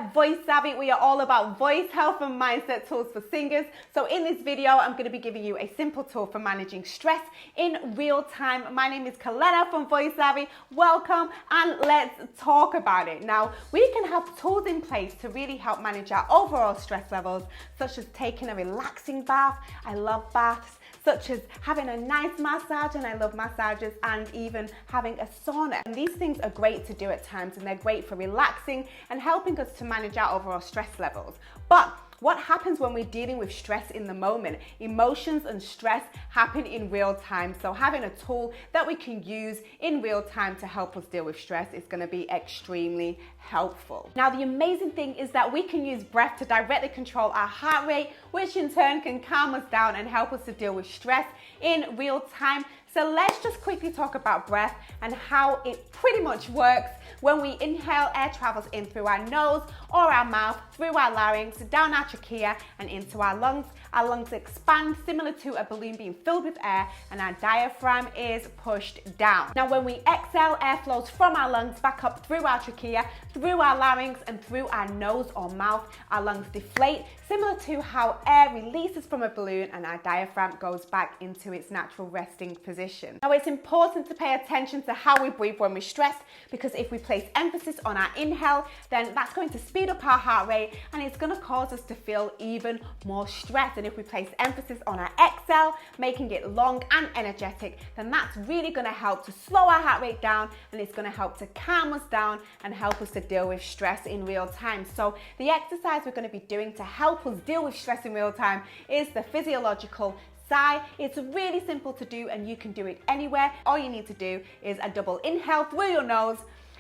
at Voice Savvy, we are all about voice health and mindset tools for singers. So in this video, I'm going to be giving you a simple tool for managing stress in real time. My name is Kalena from Voice Savvy. Welcome and let's talk about it. Now, we can have tools in place to really help manage our overall stress levels, such as taking a relaxing bath. I love baths. Such as having a nice massage, and I love massages, and even having a sauna. And these things are great to do at times, and they're great for relaxing and helping us to manage our overall stress levels. But what happens when we're dealing with stress in the moment? Emotions and stress happen in real time. So having a tool that we can use in real time to help us deal with stress is going to be extremely helpful. Now, the amazing thing is that we can use breath to directly control our heart rate, which in turn can calm us down and help us to deal with stress in real time. So let's just quickly talk about breath and how it pretty much works. When we inhale, air travels in through our nose or our mouth, through our larynx, down our trachea and into our lungs. Our lungs expand similar to a balloon being filled with air, and our diaphragm is pushed down. Now, when we exhale, air flows from our lungs back up through our trachea, through our larynx and through our nose or mouth. Our lungs deflate, similar to how air releases from a balloon, and our diaphragm goes back into its natural resting position. Now, it's important to pay attention to how we breathe when we're stressed, because if we place emphasis on our inhale, then that's going to speed up our heart rate and it's going to cause us to feel even more stressed. And if we place emphasis on our exhale, making it long and energetic, then that's really going to help to slow our heart rate down, and it's going to help to calm us down and help us to deal with stress in real time. So the exercise we're going to be doing to help us deal with stress in real time is the physiological sigh. It's really simple to do and you can do it anywhere. All you need to do is a double inhale through your nose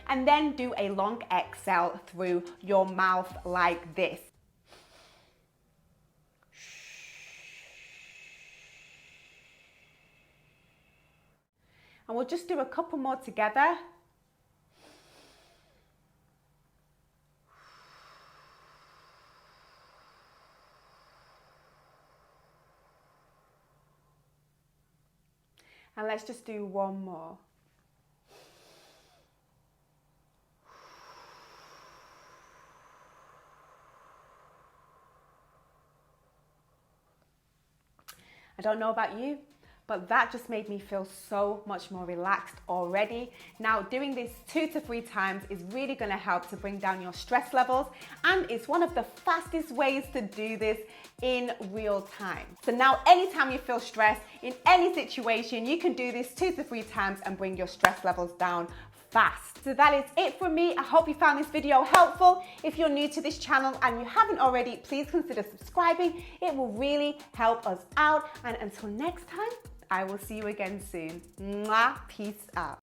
and then do a long exhale through your mouth like this. And we'll just do a couple more together. And let's just do one more. I don't know about you, but that just made me feel so much more relaxed already. Now, doing this 2 to 3 times is really going to help to bring down your stress levels, and it's one of the fastest ways to do this in real time. So now, anytime you feel stressed in any situation, you can do this 2 to 3 times and bring your stress levels down fast. So that is it from me. I hope you found this video helpful. If you're new to this channel and you haven't already, please consider subscribing. It will really help us out. And until next time, I will see you again soon. Mwah. Peace out.